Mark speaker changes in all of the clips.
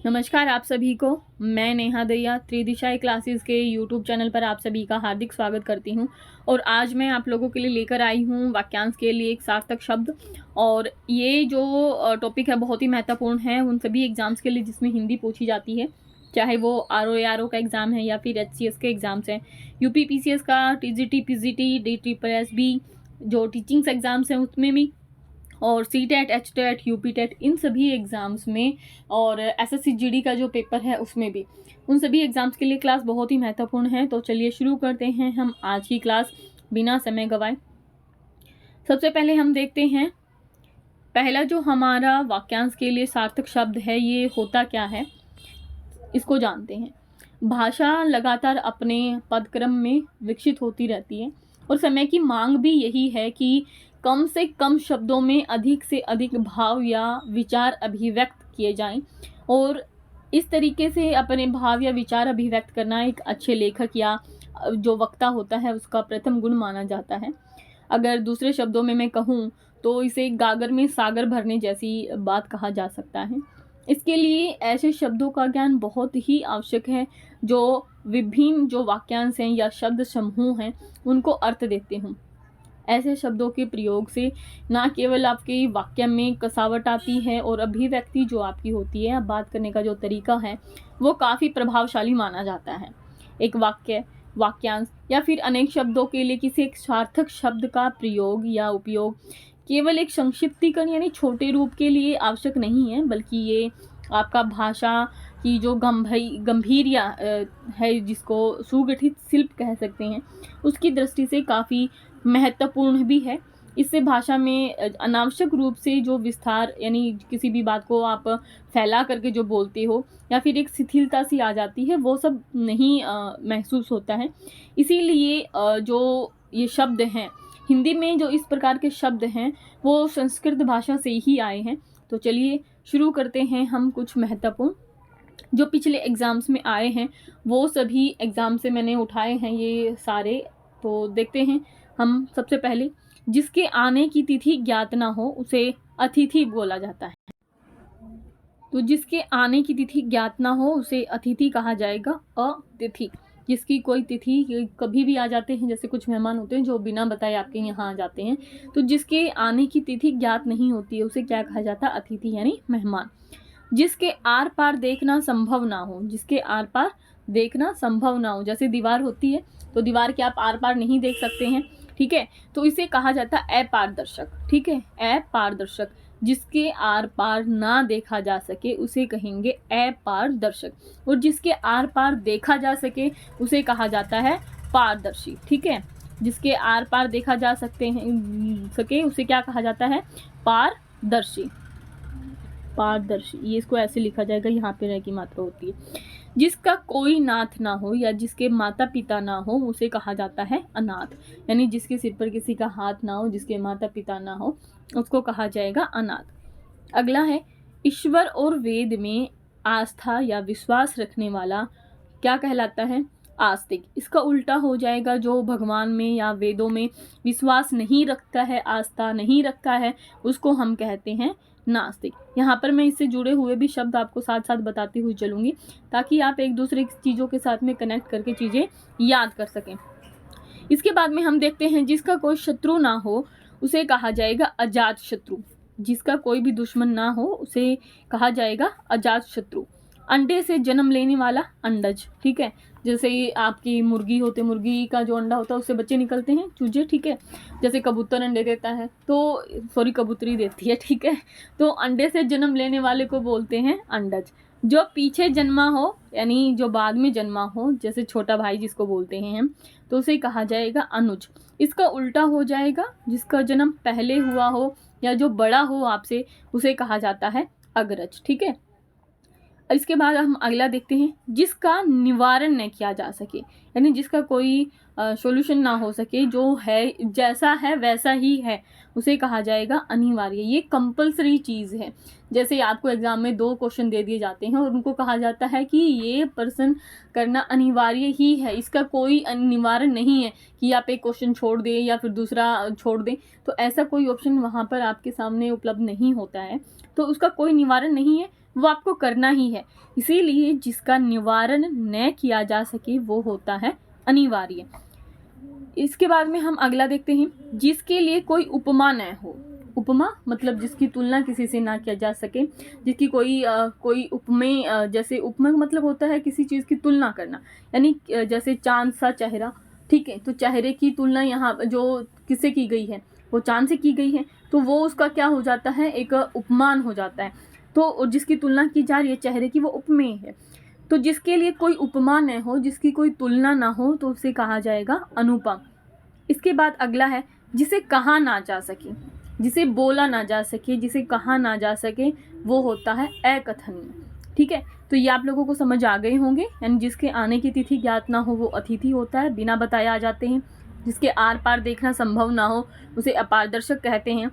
Speaker 1: नमस्कार आप सभी को। मैं नेहा दहिया त्रिदिशाई क्लासेस के यूट्यूब चैनल पर आप सभी का हार्दिक स्वागत करती हूं। और आज मैं आप लोगों के लिए लेकर आई हूं वाक्यांश के लिए एक सार्थक शब्द। और ये जो टॉपिक है बहुत ही महत्वपूर्ण है उन सभी एग्जाम्स के लिए जिसमें हिंदी पूछी जाती है, चाहे वो RO का एग्ज़ाम है या फिर HCS के एग्ज़ाम्स हैं, UP PCS का, TGT PGT DSSB जो टीचिंग्स एग्ज़ाम्स हैं उसमें भी, और CTET HTET UP TET इन सभी एग्ज़ाम्स में, और SSC GD का जो पेपर है उसमें भी, उन सभी एग्ज़ाम्स के लिए क्लास बहुत ही महत्वपूर्ण है। तो चलिए शुरू करते हैं हम आज की क्लास बिना समय गवाए। सबसे पहले हम देखते हैं पहला जो हमारा वाक्यांश के लिए सार्थक शब्द है ये होता क्या है, इसको जानते हैं। भाषा लगातार अपने पदक्रम में विकसित होती रहती है और समय की मांग भी यही है कि कम से कम शब्दों में अधिक से अधिक भाव या विचार अभिव्यक्त किए जाएं। और इस तरीके से अपने भाव या विचार अभिव्यक्त करना एक अच्छे लेखक या जो वक्ता होता है उसका प्रथम गुण माना जाता है। अगर दूसरे शब्दों में मैं कहूँ तो इसे गागर में सागर भरने जैसी बात कहा जा सकता है। इसके लिए ऐसे शब्दों का ज्ञान बहुत ही आवश्यक है जो विभिन्न जो वाक्यांश हैं या शब्द समूह हैं उनको अर्थ देते हों। ऐसे शब्दों के प्रयोग से ना केवल आपके वाक्य में कसावट आती है और अभिव्यक्ति जो आपकी होती है, बात करने का जो तरीका है वो काफ़ी प्रभावशाली माना जाता है। एक वाक्य, वाक्यांश या फिर अनेक शब्दों के लिए किसी एक सार्थक शब्द का प्रयोग या उपयोग केवल एक संक्षिप्तीकरण यानी छोटे रूप के लिए आवश्यक नहीं है, बल्कि ये आपका भाषा की जो गंभीरिया है, जिसको सुगठित शिल्प कह सकते हैं, उसकी दृष्टि से काफ़ी महत्वपूर्ण भी है। इससे भाषा में अनावश्यक रूप से जो विस्तार यानी किसी भी बात को आप फैला करके जो बोलते हो या फिर एक शिथिलता सी आ जाती है, वो सब नहीं महसूस होता है। इसीलिए जो ये शब्द हैं हिंदी में, जो इस प्रकार के शब्द हैं वो संस्कृत भाषा से ही आए हैं। तो चलिए शुरू करते हैं हम कुछ महत्वपूर्ण जो पिछले एग्ज़ाम्स में आए हैं, वो सभी एग्ज़ाम से मैंने उठाए हैं ये सारे। तो देखते हैं हम। सबसे पहले, जिसके आने की तिथि ज्ञात ना हो उसे अतिथि बोला जाता है। तो जिसके आने की तिथि ज्ञात ना हो उसे अतिथि कहा जाएगा। अतिथि, जिसकी कोई तिथि कभी भी आ जाते हैं, जैसे कुछ मेहमान होते हैं जो बिना बताए आपके यहाँ आ जाते हैं, तो जिसके आने की तिथि ज्ञात नहीं होती है उसे क्या कहा जाता है? अतिथि यानी मेहमान। जिसके आर पार देखना संभव ना हो, जिसके आर पार देखना संभव ना हो, जैसे दीवार होती है तो दीवार के आप आर पार नहीं देख सकते हैं, ठीक है, तो इसे कहा जाता है अपारदर्शक। ठीक है, अपारदर्शक। जिसके आर पार ना देखा जा सके उसे कहेंगे अपारदर्शक। और जिसके आर पार देखा जा सके उसे कहा जाता है पारदर्शी। ठीक है, जिसके आर पार देखा जा सके उसे क्या कहा जाता है? पारदर्शी। पारदर्शी, ये इसको ऐसे लिखा जाएगा, यहाँ पे रह की मात्रा होती है। जिसका कोई नाथ ना हो या जिसके माता पिता ना हो उसे कहा जाता है अनाथ। यानी जिसके सिर पर किसी का हाथ ना हो, जिसके माता पिता ना हो, उसको कहा जाएगा अनाथ। अगला है, ईश्वर और वेद में आस्था या विश्वास रखने वाला क्या कहलाता है? आस्तिक। इसका उल्टा हो जाएगा, जो भगवान में या वेदों में विश्वास नहीं रखता है, आस्था नहीं रखता है, उसको हम कहते हैं नास्तिक। यहाँ पर मैं इससे जुड़े हुए भी शब्द आपको साथ साथ बताती हुई चलूंगी ताकि आप एक दूसरे चीज़ों के साथ में कनेक्ट करके चीज़ें याद कर सकें। इसके बाद में हम देखते हैं, जिसका कोई शत्रु ना हो उसे कहा जाएगा अजात शत्रु। जिसका कोई भी दुश्मन ना हो उसे कहा जाएगा अजात शत्रु। अंडे से जन्म लेने वाला अंडज। ठीक है, जैसे आपकी मुर्गी होते, मुर्गी का जो अंडा होता है उससे बच्चे निकलते हैं, चूजे। ठीक है, जैसे कबूतर अंडे देता है, तो सॉरी कबूतरी देती है, ठीक है, तो अंडे से जन्म लेने वाले को बोलते हैं अंडज। जो पीछे जन्मा हो यानी जो बाद में जन्मा हो, जैसे छोटा भाई जिसको बोलते हैं हम, तो उसे कहा जाएगा अनुज। इसका उल्टा हो जाएगा, जिसका जन्म पहले हुआ हो या जो बड़ा हो आपसे उसे कहा जाता है अग्रज। ठीक है, इसके बाद हम अगला देखते हैं, जिसका निवारण न किया जा सके, यानी जिसका कोई सॉल्यूशन ना हो सके, जो है जैसा है वैसा ही है, उसे कहा जाएगा अनिवार्य। ये कंपलसरी चीज़ है। जैसे आपको एग्जाम में 2 क्वेश्चन दे दिए जाते हैं और उनको कहा जाता है कि ये प्रश्न करना अनिवार्य ही है, इसका कोई निवारण नहीं है कि आप एक क्वेश्चन छोड़ दें या फिर दूसरा छोड़ दें, तो ऐसा कोई ऑप्शन वहाँ पर आपके सामने उपलब्ध नहीं होता है, तो उसका कोई निवारण नहीं है। वो आपको करना ही है। इसीलिए जिसका निवारण न किया जा सके वो होता है अनिवार्य। इसके बाद में हम अगला देखते हैं, जिसके लिए कोई उपमा न हो। उपमा मतलब जिसकी तुलना किसी से ना किया जा सके, जिसकी कोई उपमेय, जैसे उपमा मतलब होता है किसी चीज़ की तुलना करना, यानी जैसे चांद सा चेहरा, ठीक है, तो चेहरे की तुलना यहाँ जो किससे की गई है, वो चांद से की गई है, तो वो उसका क्या हो जाता है, एक उपमान हो जाता है। तो जिसकी तुलना की जा रही है चेहरे की, वो उपमेय है। तो जिसके लिए कोई उपमा न हो, जिसकी कोई तुलना ना हो, तो उसे कहा जाएगा अनुपम। इसके बाद अगला है, जिसे कहा ना जा सके, जिसे बोला ना जा सके, जिसे कहा ना जा सके, वो होता है अकथनीय। ठीक है, तो ये आप लोगों को समझ आ गए होंगे। यानी जिसके आने की तिथि ज्ञात ना हो वो अतिथि होता है, बिना बताए आ जाते हैं। जिसके आर पार देखना संभव ना हो उसे अपारदर्शक कहते हैं।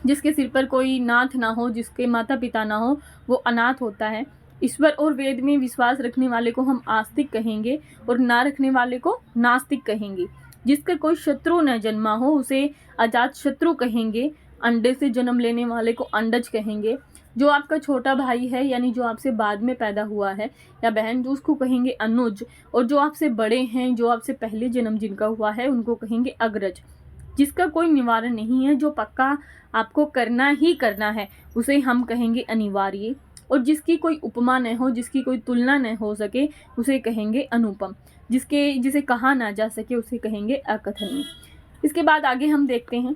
Speaker 1: जिसके सिर पर कोई नाथ ना हो, जिसके माता पिता ना हो, वो अनाथ होता है। ईश्वर और वेद में विश्वास रखने वाले को हम आस्तिक कहेंगे और ना रखने वाले को नास्तिक कहेंगे। जिसका कोई शत्रु न जन्मा हो उसे अजात शत्रु कहेंगे। अंडे से जन्म लेने वाले को अंडज कहेंगे। जो आपका छोटा भाई है, यानी जो आपसे बाद में पैदा हुआ है, या बहन, जो उसको कहेंगे अनुज। और जो आपसे बड़े हैं, जो आपसे पहले जन्म जिनका हुआ है, उनको कहेंगे अग्रज। जिसका कोई निवारण नहीं है, जो पक्का आपको करना ही करना है, उसे हम कहेंगे अनिवार्य। और जिसकी कोई उपमा न हो, जिसकी कोई तुलना न हो सके, उसे कहेंगे अनुपम। जिसे कहा ना जा सके उसे कहेंगे अकथनीय। इसके बाद आगे हम देखते हैं,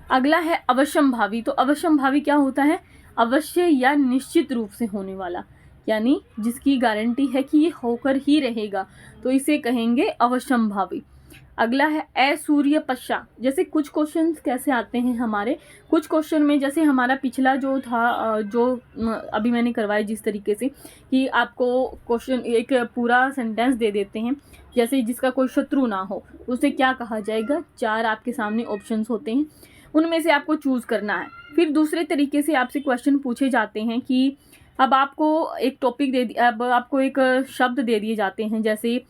Speaker 1: अगला है अवश्यंभावी। तो अवश्यंभावी क्या होता है, अवश्य या निश्चित रूप से होने वाला, यानी जिसकी गारंटी है कि ये होकर ही रहेगा, तो इसे कहेंगे अवश्यंभावी। अगला है असूर्य पश्चा। जैसे कुछ क्वेश्चंस कैसे आते हैं हमारे, कुछ क्वेश्चन में, जैसे हमारा पिछला जो था, जो अभी मैंने करवाया जिस तरीके से कि आपको क्वेश्चन एक पूरा सेंटेंस दे देते हैं, जैसे जिसका कोई शत्रु ना हो उसे क्या कहा जाएगा, 4 आपके सामने ऑप्शंस होते हैं, उनमें से आपको चूज करना है। फिर दूसरे तरीके से आपसे क्वेश्चन पूछे जाते हैं कि अब आपको एक टॉपिक अब आपको एक शब्द दे दिए जाते हैं, जैसे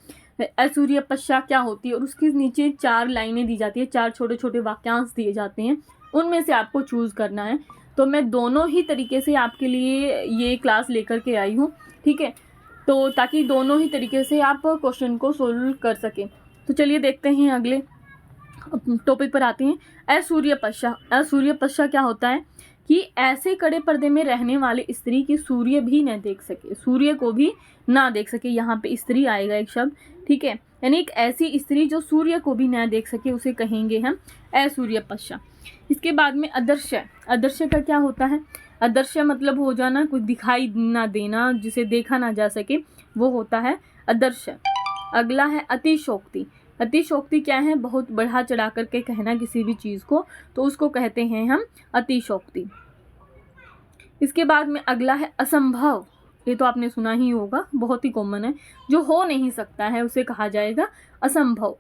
Speaker 1: असूर्य पश्चा क्या होती है, और उसके नीचे 4 लाइनें दी जाती है, 4 छोटे छोटे वाक्यांश दिए जाते हैं, उनमें से आपको चूज करना है। तो मैं दोनों ही तरीके से आपके लिए ये क्लास लेकर के आई हूँ, ठीक है, तो ताकि दोनों ही तरीके से आप क्वेश्चन को सोल्व कर सकें। तो चलिए देखते हैं, अगले टॉपिक पर आते हैं। असूर्य पश्चा। असूर्य पश्चा क्या होता है कि ऐसे कड़े पर्दे में रहने वाले स्त्री की सूर्य भी न देख सके, सूर्य को भी ना देख सके, यहाँ पे स्त्री आएगा एक शब्द, ठीक है, यानी एक ऐसी स्त्री जो सूर्य को भी ना देख सके, उसे कहेंगे हम असूर्य पश्चा। इसके बाद में अदृश्य। अदृश्य का क्या होता है, अदृश्य मतलब हो जाना, कुछ दिखाई ना देना, जिसे देखा ना जा सके, वो होता है अदृश्य। अगला है अतिशोक्ति। अतिशोक्ति क्या है, बहुत बढ़ा चढ़ा करके कहना किसी भी चीज़ को, तो उसको कहते हैं हम अतिशोक्ति। इसके बाद में अगला है असंभव। ये तो आपने सुना ही होगा, बहुत ही कॉमन है, जो हो नहीं सकता है उसे कहा जाएगा असंभव।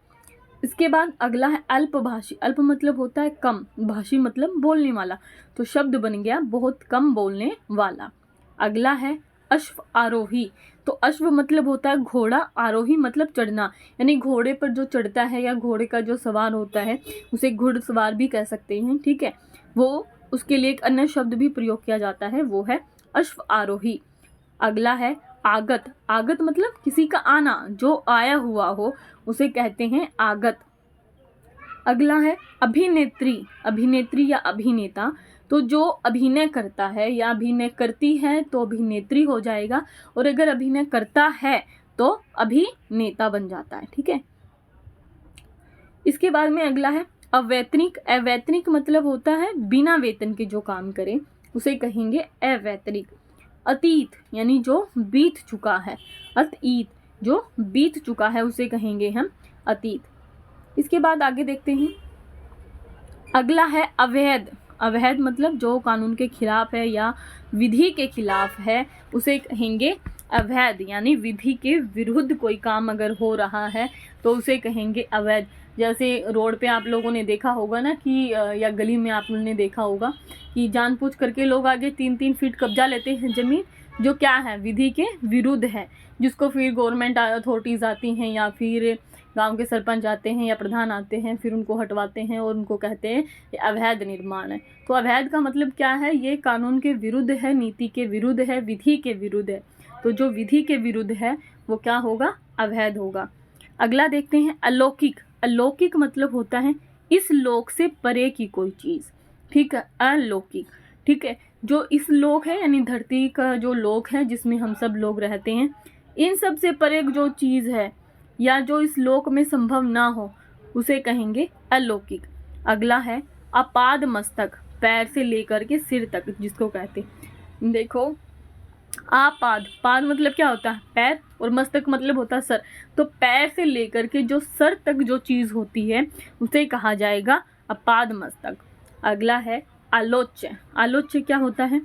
Speaker 1: इसके बाद अगला है अल्पभाषी। अल्प मतलब होता है कम, भाषी मतलब बोलने वाला, तो शब्द बन गया बहुत कम बोलने वाला। अगला है अश्व आरोही। तो अश्व मतलब होता है घोड़ा, आरोही मतलब चढ़ना, यानी घोड़े पर जो चढ़ता है या घोड़े का जो सवार होता है उसे घुड़सवार भी कह सकते हैं, ठीक है, वो उसके लिए एक अन्य शब्द भी प्रयोग किया जाता है, वो है अश्व आरोही। अगला है आगत। आगत मतलब किसी का आना, जो आया हुआ हो उसे कहते हैं आगत। अगला है अभिनेत्री। अभिनेत्री या अभिनेता, तो जो अभिनय करता है या अभिनय करती है तो अभिनेत्री हो जाएगा, और अगर अभिनय करता है तो अभिनेता बन जाता है, ठीक है। इसके बाद में अगला है अवैतनिक। अवैतनिक मतलब होता है बिना वेतन के जो काम करे, उसे कहेंगे अवैतनिक। अतीत यानी जो बीत चुका है, अतीत जो बीत चुका है उसे कहेंगे हम अतीत। इसके बाद आगे देखते हैं, अगला है अवैध। अवैध मतलब जो कानून के खिलाफ है या विधि के खिलाफ है, उसे कहेंगे अवैध, यानी विधि के विरुद्ध कोई काम अगर हो रहा है तो उसे कहेंगे अवैध। जैसे रोड पे आप लोगों ने देखा होगा ना कि या गली में आप लोगों ने देखा होगा कि जानबूझ करके लोग आगे 3-3 फीट कब्जा लेते हैं ज़मीन, जो क्या है, विधि के विरुद्ध है, जिसको फिर गवर्नमेंट अथॉरिटीज़ आती हैं या फिर गांव के सरपंच आते हैं या प्रधान आते हैं, फिर उनको हटवाते हैं और उनको कहते हैं ये अवैध निर्माण है। तो अवैध का मतलब क्या है, ये कानून के विरुद्ध है, नीति के विरुद्ध है, विधि के विरुद्ध है। तो जो विधि के विरुद्ध है वो क्या होगा, अवैध होगा। अगला देखते हैं अलौकिक। अलौकिक मतलब होता है इस लोक से परे की कोई चीज़, ठीक है, अलौकिक, ठीक है। जो इस लोक है यानी धरती का जो लोक है जिसमें हम सब लोग रहते हैं, इन सब से परे जो चीज़ है या जो इस लोक में संभव ना हो उसे कहेंगे अलौकिक। अगला है अपाद मस्तक, पैर से लेकर के सिर तक जिसको कहते हैं। देखो आपाद, पाद मतलब क्या होता है, पैर, और मस्तक मतलब होता है सर। तो पैर से लेकर के जो सर तक जो चीज़ होती है उसे कहा जाएगा अपाद मस्तक। अगला है आलोच्य। आलोच्य क्या होता है,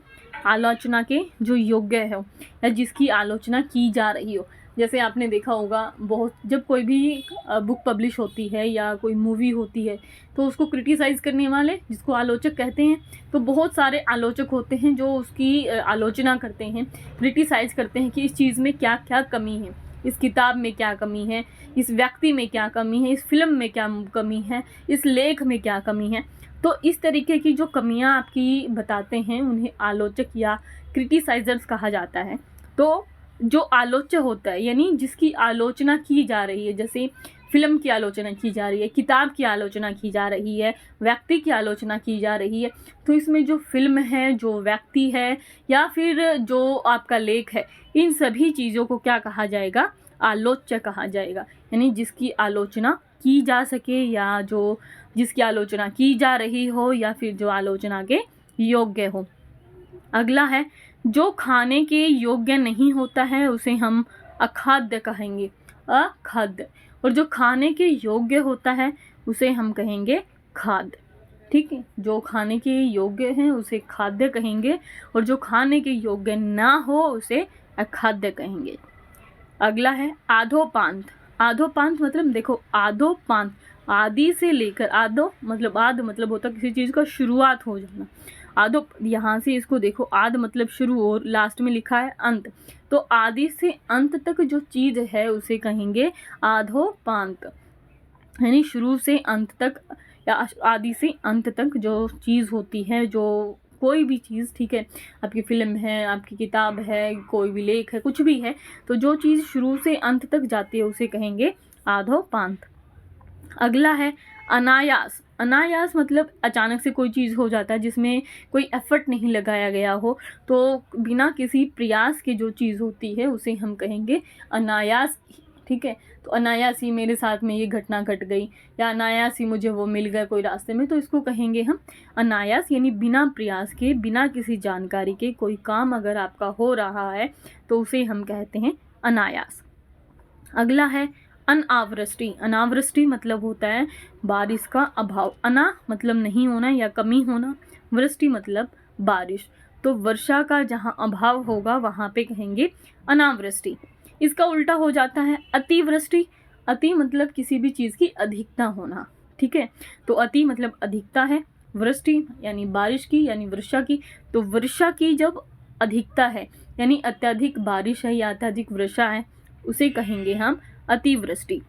Speaker 1: आलोचना के जो योग्य हो या जिसकी आलोचना की जा रही हो। जैसे आपने देखा होगा बहुत, जब कोई भी बुक पब्लिश होती है या कोई मूवी होती है तो उसको क्रिटिसाइज़ करने वाले जिसको आलोचक कहते हैं, तो बहुत सारे आलोचक होते हैं जो उसकी आलोचना करते हैं, क्रिटिसाइज़ करते हैं कि इस चीज़ में क्या क्या कमी है, इस किताब में क्या कमी है, इस व्यक्ति में क्या कमी है, इस फिल्म में क्या कमी है, इस लेख में क्या कमी है। तो इस तरीके की जो कमियां आपकी बताते हैं उन्हें आलोचक या क्रिटिसाइजर्स कहा जाता है। तो जो आलोच्य होता है यानी जिसकी आलोचना की जा रही है, जैसे फिल्म की आलोचना की जा रही है, किताब की आलोचना की जा रही है, व्यक्ति की आलोचना की जा रही है, तो इसमें जो फिल्म है, जो व्यक्ति है या फिर जो आपका लेख है, इन सभी चीज़ों को क्या कहा जाएगा, आलोच्य कहा जाएगा। यानी जिसकी आलोचना की जा सके या जो जिसकी आलोचना की जा रही हो या फिर जो आलोचना के योग्य हो। अगला है जो खाने के योग्य नहीं होता है उसे हम अखाद्य कहेंगे, अखाद्य। और जो खाने के योग्य होता है उसे हम कहेंगे खाद्य, ठीक है। जो खाने के योग्य हैं उसे खाद्य कहेंगे और जो खाने के योग्य ना हो उसे अखाद्य कहेंगे। अगला है आधोपांत। आधोपांत मतलब देखो, आधोपांत आदि से लेकर, आधो मतलब आद मतलब होता किसी चीज़ का शुरुआत हो जाना। आधो, यहाँ से इसको देखो, आद मतलब शुरू और लास्ट में लिखा है अंत, तो आदि से अंत तक जो चीज़ है उसे कहेंगे आधोपांत। यानी शुरू से अंत तक या आदि से अंत तक जो चीज़ होती है, जो कोई भी चीज़, ठीक है, आपकी फिल्म है, आपकी किताब है, कोई भी लेख है, कुछ भी है, तो जो चीज़ शुरू से अंत तक जाती है उसे कहेंगे आधोपांत। अगला है अनायास। अनायास मतलब अचानक से कोई चीज़ हो जाता है जिसमें कोई एफर्ट नहीं लगाया गया हो, तो बिना किसी प्रयास के जो चीज़ होती है उसे हम कहेंगे अनायास, ठीक है। तो अनायास ही मेरे साथ में ये घटना घट गई या अनायास ही मुझे वो मिल गया कोई रास्ते में, तो इसको कहेंगे हम अनायास। यानी बिना प्रयास के, बिना किसी जानकारी के कोई काम अगर आपका हो रहा है तो उसे हम कहते हैं अनायास। अगला है अनावृष्टि। अनावृष्टि मतलब होता है बारिश का अभाव। अना मतलब नहीं होना या कमी होना, वृष्टि मतलब बारिश। तो वर्षा का जहाँ अभाव होगा वहाँ पे कहेंगे अनावृष्टि। इसका उल्टा हो जाता है अतिवृष्टि। अति मतलब किसी भी चीज़ की अधिकता होना, ठीक है। तो अति मतलब अधिकता है, वृष्टि यानी बारिश की यानी वर्षा की। तो वर्षा की जब अधिकता है यानी अत्यधिक बारिश है या अत्यधिक वर्षा है उसे कहेंगे हम अतिवृष्टि।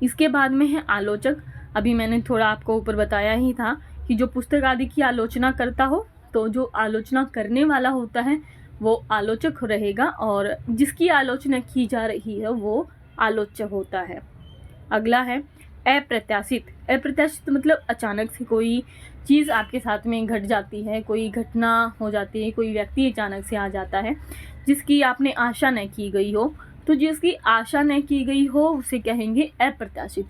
Speaker 1: इसके बाद में है आलोचक। अभी मैंने थोड़ा आपको ऊपर बताया ही था कि जो पुस्तक आदि की आलोचना करता हो, तो जो आलोचना करने वाला होता है वो आलोचक रहेगा और जिसकी आलोचना की जा रही है वो आलोच्य होता है। अगला है अप्रत्याशित। अप्रत्याशित मतलब अचानक से कोई चीज़ आपके साथ में घट जाती है, कोई घटना हो जाती है, कोई व्यक्ति अचानक से आ जाता है जिसकी आपने आशा न की गई हो। तो जिसकी आशा न की गई हो उसे कहेंगे अप्रत्याशित।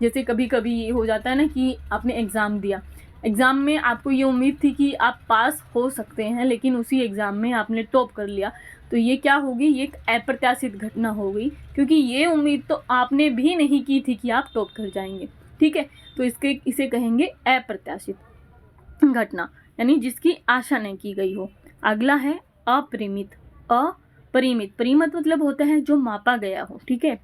Speaker 1: जैसे कभी कभी ये हो जाता है ना कि आपने एग्ज़ाम दिया, एग्ज़ाम में आपको ये उम्मीद थी कि आप पास हो सकते हैं, लेकिन उसी एग्ज़ाम में आपने टॉप कर लिया, तो ये क्या होगी, ये एक अप्रत्याशित घटना हो गई, क्योंकि ये उम्मीद तो आपने भी नहीं की थी कि आप टॉप कर जाएंगे, ठीक है। तो इसे कहेंगे अप्रत्याशित घटना, यानी जिसकी आशा नहीं की गई हो। अगला है अपरिमित। अपरिमित, परिमित मतलब होता है जो मापा गया हो, ठीक है,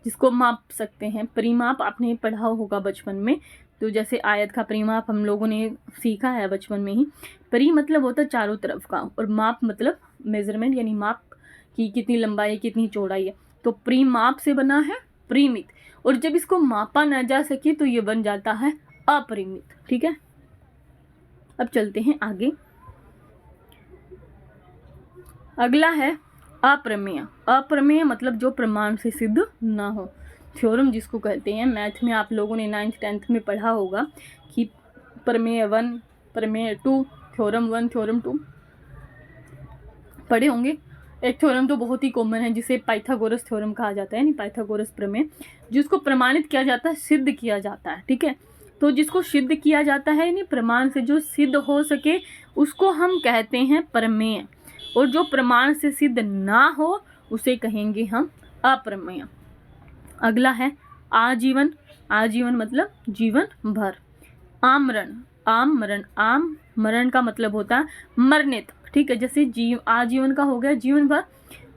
Speaker 1: जिसको माप सकते हैं। परिमाप आपने पढ़ा होगा बचपन में, तो जैसे आयत का परिमाप हम लोगों ने सीखा है बचपन में ही। परि मतलब होता है चारों तरफ का, और माप मतलब मेजरमेंट, यानी माप की कितनी लंबाई कितनी चौड़ाई है। तो परिमाप से बना है परिमित, और जब इसको मापा ना जा सके तो ये बन जाता है अपरिमित। ठीक है, अब चलते हैं आगे। अगला है अप्रमेय। अप्रमेय मतलब जो प्रमाण से सिद्ध ना हो, थ्योरम जिसको कहते हैं। मैथ में आप लोगों ने 9th 10th में पढ़ा होगा कि प्रमेय 1, प्रमेय 2, थ्योरम 1, थ्योरम 2 पढ़े होंगे। एक थ्योरम तो बहुत ही कॉमन है जिसे पाइथागोरस थ्योरम कहा जाता है, यानी पाइथागोरस प्रमेय, जिसको प्रमाणित किया जाता है, सिद्ध किया जाता है। ठीक है, तो जिसको सिद्ध किया जाता है यानी प्रमाण से जो सिद्ध हो सके उसको हम कहते हैं प्रमेय, और जो प्रमाण से सिद्ध ना हो उसे कहेंगे हम अप्रमेय। अगला है आजीवन। आजीवन मतलब जीवन भर। आमरण, आमरण, आम मरण का मतलब होता है मरने तक। ठीक है, जैसे आजीवन का हो गया जीवन भर,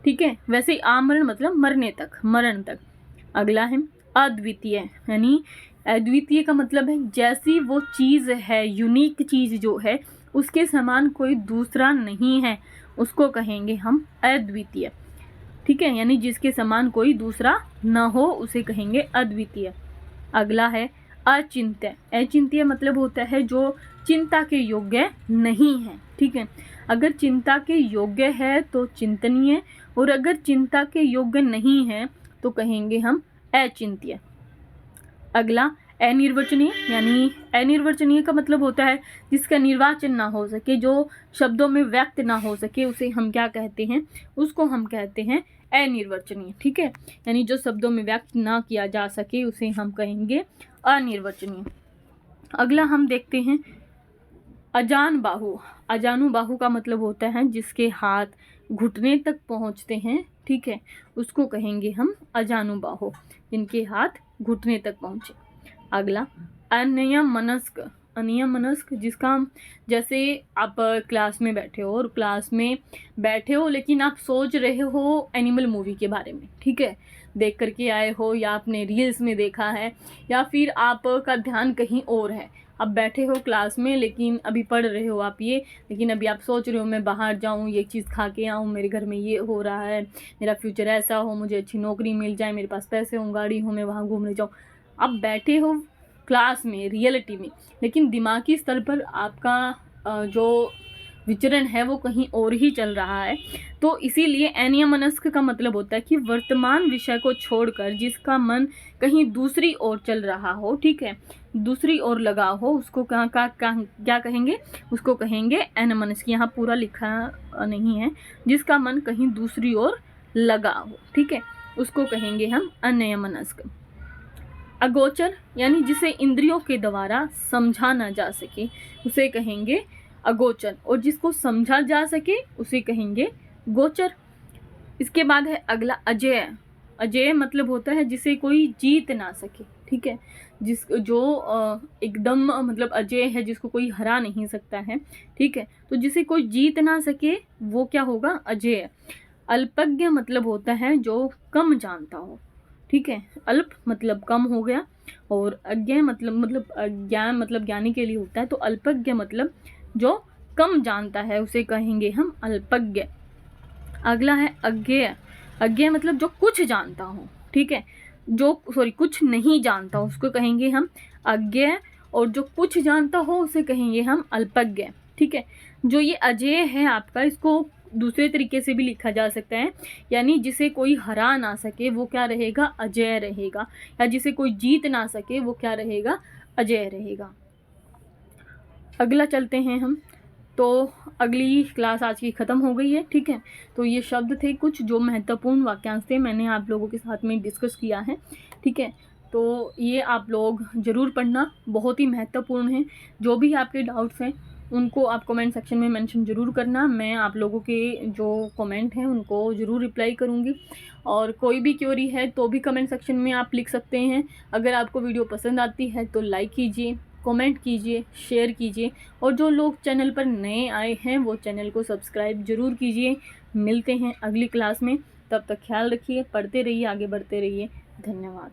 Speaker 1: ठीक है, वैसे ही आमरण मतलब मरने तक, मरण तक। अगला है अद्वितीय, यानी अद्वितीय का मतलब है जैसी वो चीज़ है, यूनिक चीज़ जो है उसके समान कोई दूसरा नहीं है, उसको कहेंगे हम अद्वितीय। ठीक है, यानी जिसके समान कोई दूसरा न हो उसे कहेंगे अद्वितीय। अगला है अचिंत्य। अचिंत्य मतलब होता है जो चिंता के योग्य नहीं है। ठीक है, अगर चिंता के योग्य है तो चिंतनीय, और अगर चिंता के योग्य नहीं है तो कहेंगे हम अचिंत्य। अगला अनिर्वचनीय, यानी अनिर्वचनीय का मतलब होता है जिसका निर्वाचन ना हो सके, जो शब्दों में व्यक्त ना हो सके, उसे हम क्या कहते हैं, उसको हम कहते हैं अनिर्वचनीय। ठीक है, यानी जो शब्दों में व्यक्त ना किया जा सके उसे हम कहेंगे अनिर्वचनीय। अगला हम देखते हैं अजान बाहु। अजानु बाहु का मतलब होता है जिसके हाथ घुटने तक पहुंचते हैं। ठीक है, उसको कहेंगे हम अजानु बाहु, जिनके हाथ घुटने तक पहुंचे। अगला अनियमनस्क। अनियमनस्क जिसका, जैसे आप क्लास में बैठे हो, और क्लास में बैठे हो लेकिन आप सोच रहे हो एनिमल मूवी के बारे में। ठीक है, देख करके आए हो, या आपने रील्स में देखा है, या फिर आपका ध्यान कहीं और है। आप बैठे हो क्लास में लेकिन अभी पढ़ रहे हो आप ये, लेकिन अभी आप सोच रहे हो मैं बाहर जाऊँ, ये चीज़ खा के आऊँ, मेरे घर में ये हो रहा है, मेरा फ्यूचर ऐसा हो, मुझे अच्छी नौकरी मिल जाए, मेरे पास पैसे हों, गाड़ी हो, मैं वहाँ घूमने जाऊँ। आप बैठे हो क्लास में, रियलिटी में, लेकिन दिमागी स्तर पर आपका जो विचरण है वो कहीं और ही चल रहा है। तो इसीलिए अनियमनस्क का मतलब होता है कि वर्तमान विषय को छोड़कर जिसका मन कहीं दूसरी ओर चल रहा हो। ठीक है, दूसरी ओर लगा हो, उसको क्या कहेंगे, उसको कहेंगे अनियमनस्क। यहाँ पूरा लिखा नहीं है, जिसका मन कहीं दूसरी ओर लगा हो। ठीक है, उसको कहेंगे हम अनियमनस्क। अगोचर, यानी जिसे इंद्रियों के द्वारा समझा ना जा सके उसे कहेंगे अगोचर, और जिसको समझा जा सके उसे कहेंगे गोचर। इसके बाद है अगला अजेय। अजेय मतलब होता है जिसे कोई जीत ना सके। ठीक है, एकदम मतलब अजेय है, जिसको कोई हरा नहीं सकता है। ठीक है, तो जिसे कोई जीत ना सके वो क्या होगा, अजेय। अल्पज्ञ मतलब होता है जो कम जानता हो। ठीक है, अल्प मतलब कम हो गया, और अज्ञ मतलब अज्ञान मतलब ज्ञानी के लिए होता है। तो अल्पज्ञ मतलब जो कम जानता है उसे कहेंगे हम अल्पज्ञ। अगला है अज्ञेय। अज्ञेय मतलब जो कुछ जानता हो। ठीक है, कुछ नहीं जानता हो उसको कहेंगे हम अज्ञेय, और जो कुछ जानता हो उसे कहेंगे हम अल्पज्ञ। ठीक है, जो ये अजेय है आपका, इसको दूसरे तरीके से भी लिखा जा सकता है, यानी जिसे कोई हरा ना सके वो क्या रहेगा, अजेय रहेगा, या जिसे कोई जीत ना सके वो क्या रहेगा, अजेय रहेगा। अगला चलते हैं हम। तो अगली क्लास आज की ख़त्म हो गई है। ठीक है, तो ये शब्द थे कुछ जो महत्वपूर्ण वाक्यांश थे, मैंने आप लोगों के साथ में डिस्कस किया है। ठीक है, तो ये आप लोग ज़रूर पढ़ना, बहुत ही महत्वपूर्ण है। जो भी आपके डाउट्स हैं उनको आप कमेंट सेक्शन में मेंशन ज़रूर करना। मैं आप लोगों के जो कमेंट हैं उनको ज़रूर रिप्लाई करूँगी, और कोई भी क्वेरी है तो भी कमेंट सेक्शन में आप लिख सकते हैं। अगर आपको वीडियो पसंद आती है तो लाइक कीजिए, कमेंट कीजिए, शेयर कीजिए, और जो लोग चैनल पर नए आए हैं वो चैनल को सब्सक्राइब ज़रूर कीजिए। मिलते हैं अगली क्लास में, तब तक ख्याल रखिए, पढ़ते रहिए, आगे बढ़ते रहिए। धन्यवाद।